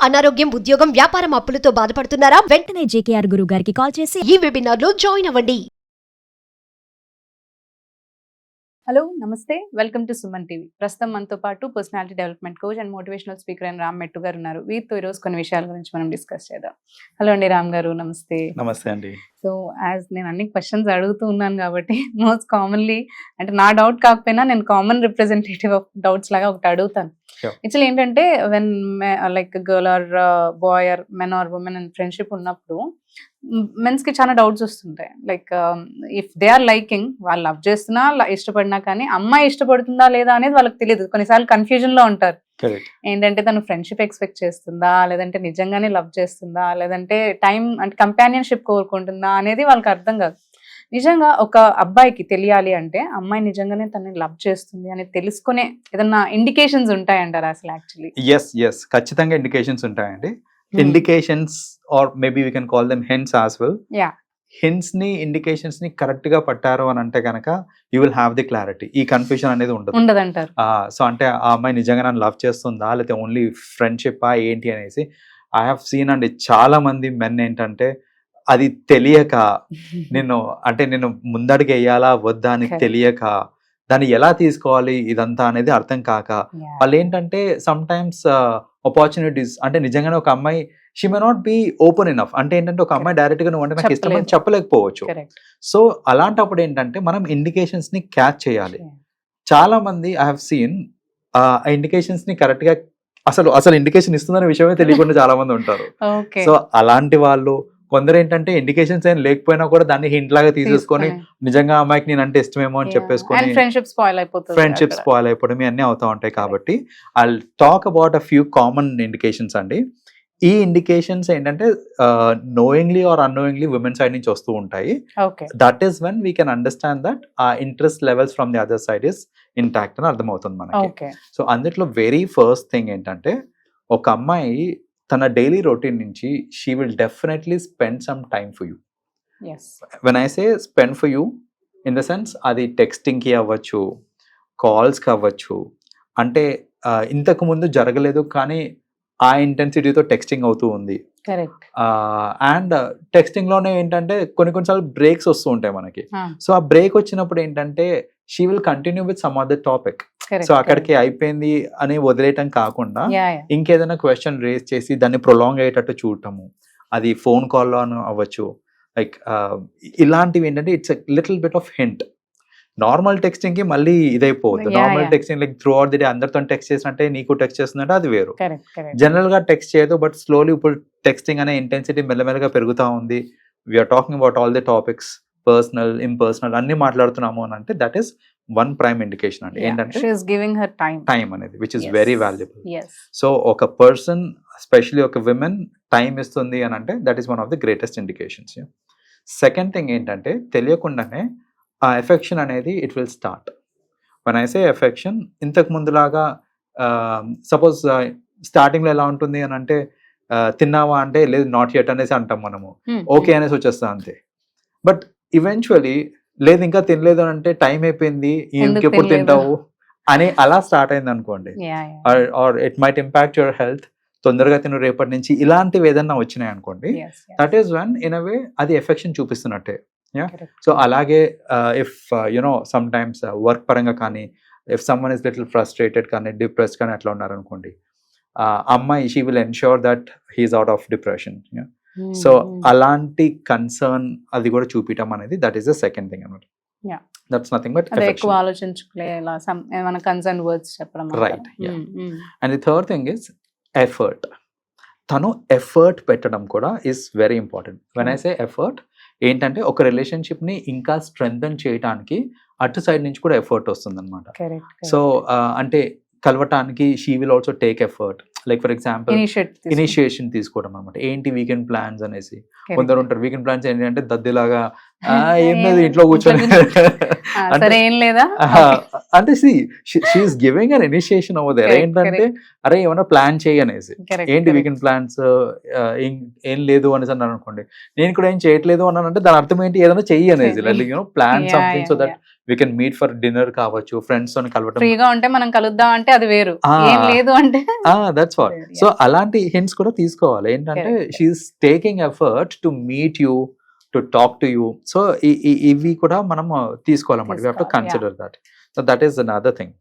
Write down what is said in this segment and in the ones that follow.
అనారోగ్యం, ఉద్యోగం, వ్యాపారం అప్పులతో బాధపడుతున్నారా? వెంటనే జేకేఆర్ గురువు గారికి కాల్ చేసి ఈ వెబినార్ లో జాయిన్ అవ్వండి. హలో నమస్తే, వెల్కమ్ టు సుమన్ టీవీ. ప్రస్తుతం మనతో పాటు personality development coach and motivational speaker అయిన రామ్ మెట్టు గారు ఉన్నారు. వీరితో ఈరోజు కొన్ని విషయాల గురించి మనం డిస్కస్ చేద్దాం. హలో అండి రామ్ గారు, నమస్తే. నమస్తే అండి. సో యాజ్ నేను అన్ని క్వశ్చన్స్ అడుగుతూ ఉన్నాను కాబట్టి మోస్ట్ కామన్లీ, అంటే నా డౌట్ కాకపోయినా నేను కామన్ రిప్రజెంటేటివ్ ఆఫ్ డౌట్స్ లాగా ఒకటి అడుగుతాను. యాక్చువల్లీ ఏంటంటే when like girl or boy or men or women and friendship ఉన్నప్పుడు మెన్స్ కి చాలా డౌట్స్ వస్తుంటాయి. Like if they are liking, వాళ్ళు లవ్ చేస్తున్నా ఇష్టపడినా కానీ అమ్మాయి ఇష్టపడుతుందా లేదా అనేది వాళ్ళకి తెలియదు. కొన్నిసార్లు కన్ఫ్యూజన్ లో ఉంటారు. ఏంటంటే తను ఫ్రెండ్షిప్ ఎక్స్పెక్ట్ చేస్తుందా, లేదంటే నిజంగానే లవ్ చేస్తుందా, లేదంటే టైం అంటే కంపానియన్షిప్ కోరుకుంటుందా అనేది వాళ్ళకి అర్థం కాదు. నిజంగా ఒక అబ్బాయికి తెలియాలి అంటే అమ్మాయి నిజంగానే తనని లవ్ చేస్తుంది అని తెలుసుకునే ఏదన్నా ఇండికేషన్స్ ఉంటాయంటారా అసలు? యాక్చువల్లీ ఎస్ ఖచ్చితంగా ఇండికేషన్స్ ఉంటాయండి. Indications or maybe we can call them hints as well. Hints ని, ఇండికేషన్స్ ని కరెక్ట్ గా పట్టారు అని అంటే కనుక you will have the clarity. ఈ కన్ఫ్యూజన్ అనేది ఉండదంటారు. సో అంటే ఆ అమ్మాయి నిజంగా నన్ను లవ్ చేస్తుందా లేకపోతే ఓన్లీ ఫ్రెండ్షిప్ ఏంటి అనేసి ఐ హావ్ సీన్ అండి చాలా మంది మెన్ ఏంటంటే అది తెలియక నేను ముందడుగు వేయాలా వద్దా అని తెలియక దాన్ని ఎలా తీసుకోవాలి ఇదంతా అనేది అర్థం కాక వాళ్ళు ఏంటంటే సమ్ టైమ్స్ ఆపర్చునిటీస్ అంటే నిజంగానే ఒక అమ్మాయి she may not be open enough. అంటే ఏంటంటే ఒక అమ్మాయి డైరెక్ట్ గా నువ్వు అంటే నాకు ఇష్టం అని చెప్పలేకపోవచ్చు. సో అలాంటప్పుడు ఏంటంటే మనం ఇండికేషన్స్ ని క్యాచ్ చేయాలి. చాలా మంది ఐ హావ్ సీన్ ఆ ఇండికేషన్స్ ని కరెక్ట్ గా అసలు ఇండికేషన్ ఇస్తుందనే విషయమే తెలియకుండా చాలా మంది ఉంటారు. సో అలాంటి వాళ్ళు కొందరు ఏంటంటే ఇండికేషన్స్ ఏం లేకపోయినా కూడా దాన్ని హింట్ లాగా తీసేసుకొని నిజంగా అమ్మాయికి నేను అంటే ఇష్టమేమో అని చెప్పేసుకొని ఫ్రెండ్షిప్ స్పాయిల్ అయిపోవడం అన్ని అవుతా ఉంటాయి. కాబట్టి I talk about a few common indications అండి. ఈ ఇండికేషన్స్ ఏంటంటే knowingly or unknowingly women side నుంచి వస్తూ ఉంటాయి. That is when we can understand that ఆ interest levels from the other side is intact అని అర్థమవుతుంది మనకి. సో అందులో వెరీ ఫస్ట్ థింగ్ ఏంటంటే ఒక అమ్మాయి తన డైలీ రొటీన్ నుంచి she will definitely spend some time for you. When I say spend for you in the sense అది టెక్స్టింగ్కి అవ్వచ్చు, కాల్స్కి అవ్వచ్చు. అంటే ఇంతకు ముందు జరగలేదు కానీ ఆ ఇంటెన్సిటీతో టెక్స్టింగ్ అవుతూ ఉంది. అండ్ టెక్స్టింగ్ లోనే ఏంటంటే కొన్నిసార్లు బ్రేక్స్ వస్తూ ఉంటాయి మనకి. సో ఆ బ్రేక్ వచ్చినప్పుడు ఏంటంటే she will continue with some other topic. So అక్కడికి అయిపోయింది అని వదిలేయటం కాకుండా ఇంకేదైనా క్వశ్చన్ రేస్ చేసి దాన్ని ప్రొలాంగ్ అయ్యేటట్టు చూడటము, అది ఫోన్ కాల్లో అవ్వచ్చు. లైక్ ఇలాంటివి ఏంటంటే it's little bit of hint. Normal texting కి మళ్ళీ ఇదైపోతుంది. Normal texting like throughout the day అందరితో టెక్స్ట్ చేసినట్టే నీకు టెక్స్ట్ చేస్తుందంటే అది వేరు. జనరల్ గా టెక్స్ట్ చేయదు, బట్ స్లోలీ ఇప్పుడు టెక్స్టింగ్ అనే ఇంటెన్సిటీ మెల్లమెల్లగా పెరుగుతా ఉంది. We are talking about all the topics, personal, impersonal అన్ని మాట్లాడుతున్నాము అని అంటే that is one prime indication అండి. ఏంటంటే టైం అనేది which is very valuable. So ఒక పర్సన్ ఎస్పెషలీ ఒక విమెన్ టైం ఇస్తుంది అని అంటే that is one of the greatest indications. Second thing ఏంటంటే తెలియకుండానే ఆ ఎఫెక్షన్ అనేది it will start. One I say affection, ఇంతకు ముందులాగా సపోజ్ స్టార్టింగ్ లో ఎలా ఉంటుంది అని అంటే తిన్నావా అంటే లేదు నాట్ యెట్ అనేసి అంటాం మనము, ఓకే అనేసి వచ్చేస్తా అంతే. బట్ ఈవెన్చువలీ లేదు ఇంకా తినలేదు అని అంటే టైం అయిపోయింది ఇంకెప్పుడు తింటావు అని అలా స్టార్ట్ అయింది అనుకోండి. Or it might impact your health, తొందరగా తిను రేపటి నుంచి, ఇలాంటివి ఏదన్నా వచ్చినాయి అనుకోండి, that is one in a way అది ఎఫెక్షన్ చూపిస్తున్నట్టే. సో అలాగే if you know sometimes work పరంగా కానీ if someone is little frustrated కానీ డిప్రెస్డ్ కానీ అట్లా ఉన్నారనుకోండి, అమ్మాయి she will ensure that he is out of depression. So అలాంటి కన్సర్న్ అది కూడా చూపించడం అనేది that is the second thing అన్నమాట. దట్స్ నథింగ్ బట్ ఎక్కువ ఆలోచించుకోలేలా ఏమైనా కన్సర్న్ వర్డ్స్ చెప్పడం. Right. And the third thing is effort. తను ఎఫర్ట్ పెట్టడం కూడా is very important. When I say effort ఏంటంటే ఒక రిలేషన్షిప్ ని ఇంకా స్ట్రెంథన్ చేయడానికి అటు సైడ్ నుంచి కూడా ఎఫర్ట్ వస్తుంది అనమాట. సో అంటే కలవటానికి she will also take effort. Like for example initiation తీసుకోవడం అనమాట. ఏంటి వీకెండ్ ప్లాన్స్ అనేసి కొందరు ఉంటారు. వీకెండ్ ప్లాన్స్ ఏంటంటే దద్దిలాగా ఏం లేదు ఇంట్లో కూర్చొని అంటే సరే ఏం లేదా అంటే she is giving an initiation over there. Correct, ఏంటంటే అరే ఏమైనా ప్లాన్ చేయి అనేసి, ఏంటి వీకెండ్ ప్లాన్స్ ఏం లేదు అనేసి అన్నాను అనుకోండి, నేను కూడా ఏం చేయట్లేదు అన్నానంటే దాని అర్థం ఏంటి, ఏదైనా చెయ్యి అనేసి, like plan something so that we can meet for dinner కావచ్చు, ఫ్రెండ్స్ తో కలవటం. ఫ్రీగా ఉంటే మనం కలుద్దాం అంటే అది వేరు, ఏం లేదు అంటే దట్స్ వాట్. సో అలాంటి హింట్స్ కూడా తీసుకోవాలి. ఏంటంటే she is taking effort to meet you, to talk to you. So ఇవి కూడా మనం తీసుకోవాలన్నమాట. We have to consider that. So that is another thing.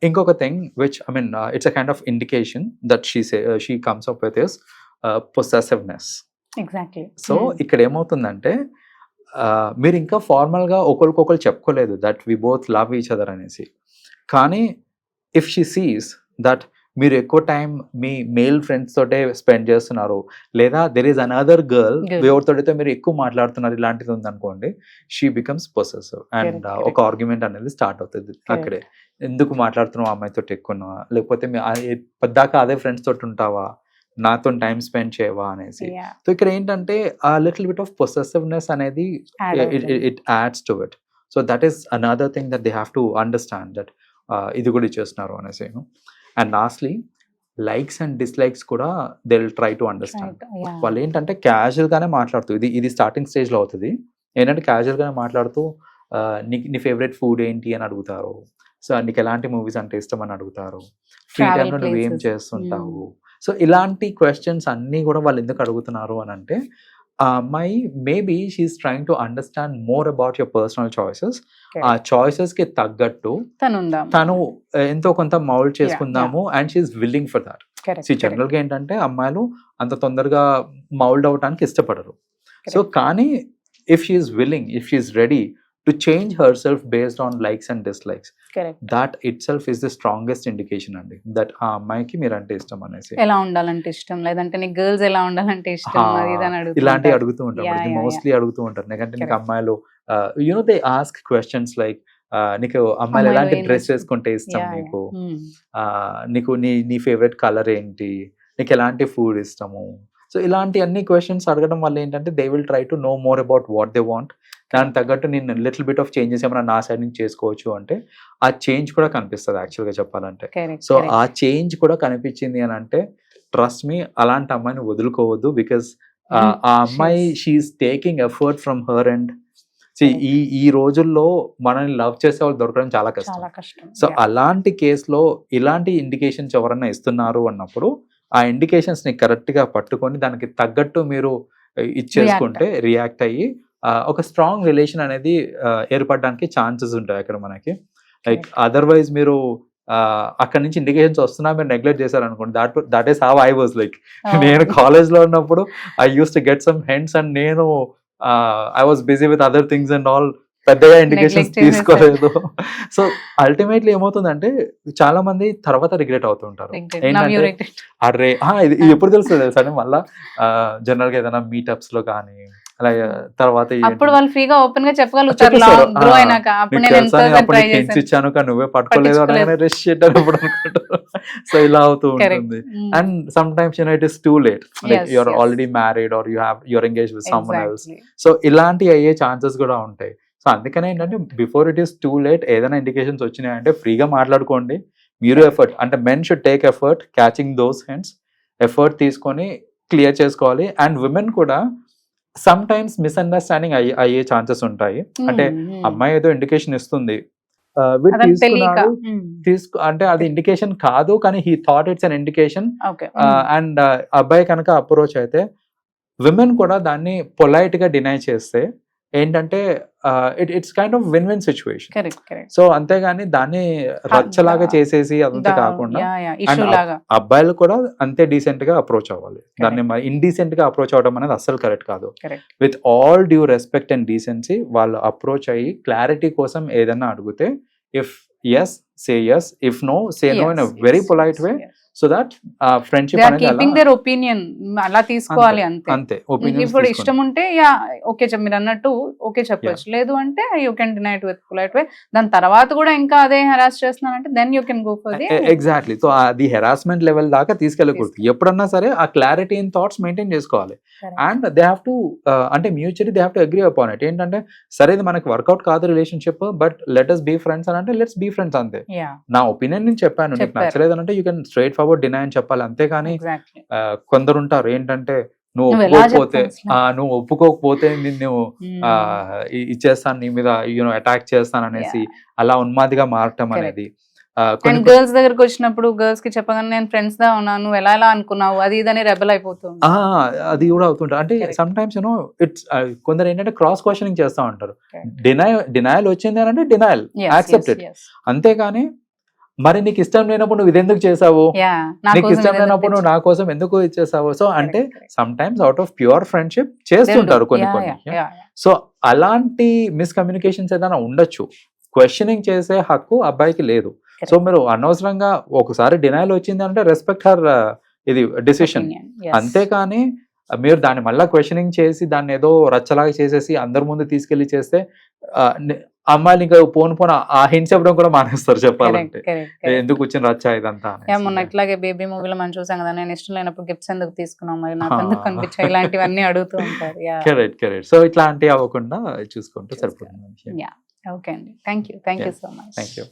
ఇంకొక thing which I mean it's a kind of indication that she comes up with is possessiveness. Exactly. So ఇక్కడ ఏమవుతుందంటే మీరు ఇంకా ఫార్మల్గా ఒకరికొకరు చెప్పుకోలేదు that we both love each other అనేసి, కానీ ఇఫ్ షీ సీస్ దట్ మీరు ఎక్కువ టైం మీ మేల్ ఫ్రెండ్స్ తోటే స్పెండ్ చేస్తున్నారు, లేదా దెర్ ఈస్ అనదర్ గర్ల్ ఎవరితోటైతే మీరు ఎక్కువ మాట్లాడుతున్నారు, ఇలాంటిది ఉందనుకోండి, షీ బికమ్స్ పొసెసివ్ అండ్ ఒక ఆర్గ్యుమెంట్ అనేది స్టార్ట్ అవుతుంది అక్కడే. ఎందుకు మాట్లాడుతున్నావు అమ్మాయితో ఎక్కువ, లేకపోతే పద్దాకా అదే ఫ్రెండ్స్ తోటి ఉంటావా, నాతో టైం స్పెండ్ చేయవా అనేసి. సో ఇక్కడ ఏంటంటే ఆ లిటిల్ బిట్ ఆఫ్ పొసెసివ్నెస్ అనేది it adds to it. So that is another thing that they have to understand that ఇది కూడా ఇచ్చేస్తున్నారు అనేసి. And lastly likes and dislikes కూడా they will try to understand. వాళ్ళు ఏంటంటే క్యాజువల్ గానే మాట్లాడుతూ, ఇది స్టార్టింగ్ స్టేజ్ లో అవుతుంది. ఏంటంటే క్యాజువల్ గానే మాట్లాడుతూ నీ ఫేవరెట్ ఫుడ్ ఏంటి అని అడుగుతారు, సో నీకు ఎలాంటి మూవీస్ అంటే ఇష్టం అని అడుగుతారు, ఫ్రీ టైంలో నువ్వు ఏం చేస్తుంటావు. సో ఇలాంటి క్వశ్చన్స్ అన్నీ కూడా వాళ్ళు ఎందుకు అడుగుతున్నారు అని అంటే, ఆ అమ్మాయి maybe she is trying to understand more about your personal choices. ఆ చాయిసెస్ కి తగ్గట్టు తను ఎంతో కొంత మౌల్డ్ చేసుకుందాము and she is willing for that. General గా ఏంటంటే అమ్మాయిలు అంత తొందరగా మౌల్డ్ అవడానికి ఇష్టపడరు. సో కానీ if she is willing, if she is ready to change herself based on likes and dislikes, correct, that itself is the strongest indication అండి that ఆ అమ్మాయికి మీరంటే ఇష్టం అనేసి. ఎలా ఉండాలంటే ఇష్టం, లేదంటే నీకు గర్ల్స్ ఎలా ఉండాలంటే ఇష్టం, అది ఇదని అడుగుతారు. ఇలాంటివి అడుగుతూ ఉంటారు, మోస్ట్లీ అడుగుతూ ఉంటారు. ఎందుకంటే నీకు అమ్మాయిలు you know they ask questions like నీకు అమ్మాయిలు ఎలాంటి డ్రెస్ వేసుకుంటే ఇష్టం, నీకు నీ ఫేవరెట్ కలర్ ఏంటి, నీకు ఎలాంటి ఫుడ్ ఇష్టము. సో ఇలాంటి అన్ని క్వశ్చన్స్ అడగడం వల్ల ఏంటంటే they will try to know more about what they want. దానికి తగ్గట్టు నేను లిటిల్ బిట్ ఆఫ్ చేంజెస్ ఏమైనా నా సైడ్ నుంచి చేసుకోవచ్చు అంటే ఆ చేంజ్ కూడా కనిపిస్తుంది యాక్చువల్గా చెప్పాలంటే. సో ఆ చేంజ్ కూడా కనిపించింది అని అంటే ట్రస్ట్ మీ, అలాంటి అమ్మాయిని వదులుకోవద్దు. బికాస్ ఆ అమ్మాయి she is taking effort from her and ఈ రోజుల్లో మనల్ని లవ్ చేసే వాళ్ళు దొరకడం చాలా కష్టం. సో అలాంటి కేసులో ఇలాంటి ఇండికేషన్స్ ఎవరన్నా ఇస్తున్నారు అన్నప్పుడు ఆ ఇండికేషన్స్ ని కరెక్ట్ గా పట్టుకొని దానికి తగ్గట్టు మీరు ఇచ్చేసుకుంటే, రియాక్ట్ అయ్యి ఒక స్ట్రాంగ్ రిలేషన్ అనేది ఏర్పడడానికి ఛాన్సెస్ ఉంటాయి అక్కడ మనకి. లైక్ అదర్వైజ్ మీరు అక్కడ నుంచి ఇండికేషన్స్ వస్తున్నా మీరు నెగ్లెక్ట్ చేశారు అనుకోండి, that is how I was. Like నేను కాలేజ్ లో ఉన్నప్పుడు I use to get some hints and నేను I was busy with other things and all, పెద్దగా ఇండికేషన్స్ తీసుకోలేదు. సో అల్టిమేట్లీ ఏమవుతుందంటే చాలా మంది తర్వాత రిగ్రెట్ అవుతుంటారు. ఏంటంటే అరే ఇది ఎప్పుడు తెలుస్తుంది తెలుసా, మళ్ళా జనరల్ గా ఏదైనా మీటప్స్ లో కానీ అలాగే తర్వాత అప్పుడు వాళ్ళు ఫ్రీగా ఓపెన్ గా చెప్పగలుగుతారు. ఇచ్చాను కానీ నువ్వే పట్టుకోలేదు అనగానే రెస్ట్ చేయడం ఇప్పుడు అనుకుంటారు. సో ఇలా అవుతూ ఉంటుంది. And sometimes it is too late, like you are already married or you are engaged with someone else. So ఇలాంటి అయ్యే ఛాన్సెస్ కూడా ఉంటాయి. సో అందుకనే ఏంటంటే before it is too late ఏదైనా ఇండికేషన్స్ వచ్చినాయంటే ఫ్రీగా మాట్లాడుకోండి. మీరు ఎఫర్ట్ అంటే men should take effort catching those hands, effort తీసుకొని క్లియర్ చేసుకోవాలి. అండ్ విమెన్ కూడా సమ్ టైమ్స్ మిస్అండర్స్టాండింగ్ అయ్యే ఛాన్సెస్ ఉంటాయి. అంటే అమ్మాయి ఏదో ఇండికేషన్ ఇస్తుంది, అంటే అది ఇండికేషన్ కాదు కానీ he thought it's an indication. And అబ్బాయి కనుక అప్రోచ్ అయితే విమెన్ కూడా దాన్ని పొలైట్ గా డినై చేస్తే ఏంటంటే it's kind of win win situation. So అంతేగాని దాన్ని రచ్చలాగా చేసేసి అదంతా కాకుండా అబ్బాయిలు కూడా అంతే డీసెంట్ గా అప్రోచ్ అవ్వాలి. దాన్ని ఇండీసెంట్ గా అప్రోచ్ అవ్వడం అనేది అస్సలు కరెక్ట్ కాదు. With all due respect and decency వాళ్ళు అప్రోచ్ అయ్యి క్లారిటీ కోసం ఏదన్నా అడిగితే if yes say yes, if no say no in a very polite way. So that friendship they are అనేది కీపింగ్ దేర్ ఒపీనియన్, అలా తీసుకోవాలి అంతే. అంతే మీకు ఒపీనియన్స్ ఇప్పుడు ఇష్టం ఉంటే యా ఓకే మీరు అన్నట్టు ఓకే చెప్పొచ్చు, లేదు అంటే you can deny it with polite way. దాని తర్వాత కూడా ఇంకా అదే హెరాస్ చేస్తున్నానంటే then you can go for the exactly. So అది హెరాస్మెంట్ లెవెల్ దాకా తీసుకెళ్ళకూడదు. ఎప్పుడన్నా సరే ఆ క్లారిటీ ఇన్ థాట్స్ మెయింటైన్ చేసుకోవాలి. అండ్ దే హ్యావ్ టు అంటే mutually they have to agree upon it. ఏంటంటే సరే ఇది మనకి వర్కౌట్ కాదు relationship, but let us be friends అని అంటే లెట్స్ బీ ఫ్రెండ్స్ అంతే. నా ఒపీనియన్ నేను చెప్పాను, నీకు నచ్చలేదు అంటే you can straight forward deny అని చెప్పాలి. అంతేగాని కొందరు ఉంటారు ఏంటంటే నువ్వు ఒప్పుకోకపోతే నిన్ను ఇచ్చేస్తాను, నీ మీద అటాక్ చేస్తాను అనేసి అలా ఉన్మాదిగా మారటం అనేది. గర్ల్స్ దగ్గరకు వచ్చినప్పుడు గర్ల్స్ కి చెప్పగానే నేను ఫ్రెండ్స్ దా ఉన్నాను, నువ్వు ఎలా అనుకున్నావు అది ఇదని రెబల్ అయిపోతుంది. అది కూడా అవుతుంటారు. అంటే సమ్ టైమ్స్ ఇట్స్ కొందరు ఏంటంటే క్రాస్ క్వశ్చనింగ్ చేస్తా ఉంటారు. డినయల్ వచ్చింది అని అంటే డినయల్ యాక్సెప్ట్ ఇట్. అంతేగాని మరి నీకు ఇష్టం లేనప్పుడు నువ్వు ఇది ఎందుకు చేసావు, నీకు ఇష్టం లేనప్పుడు నువ్వు నా కోసం ఎందుకు ఇచ్చేసావు. సో అంటే some times out of pure friendship చేస్తుంటారు కొన్ని. సో అలాంటి మిస్కమ్యూనికేషన్స్ ఏదైనా ఉండొచ్చు. క్వశ్చనింగ్ చేసే హక్కు అబ్బాయికి లేదు. సో మీరు అనవసరంగా ఒకసారి డినైల్ వచ్చింది అంటే రెస్పెక్ట్ హర్ ఇది డిసిషన్. అంతేకాని మీరు దాన్ని మళ్ళీ క్వశ్చనింగ్ చేసి దాన్ని ఏదో రచ్చలాగా చేసేసి అందరి ముందు తీసుకెళ్లి చేస్తే అమ్మాయిలు ఇంకా పోను ఆ హింట్స్ ఇవ్వడం కూడా మానేస్తారు చెప్పాలంటే. ఎందుకు వచ్చిన రచ్చ ఇదంతా. మొన్న ఇట్లాగే బేబీ మూవీలో మనం చూసాం కదా, నేను ఇష్టం లేనప్పుడు గిఫ్ట్స్ ఎందుకు తీసుకున్నాం, మరి నాకు ఎందుకు కనిపించాయి, ఇలాంటివన్నీ అడుగుతూ ఉంటారు. కరెక్ట్. సో ఇట్లాంటివి అవ్వకుండా చూసుకుంటూ సరిపోతుంది. ఓకే అండి, thank you so much. Thank you.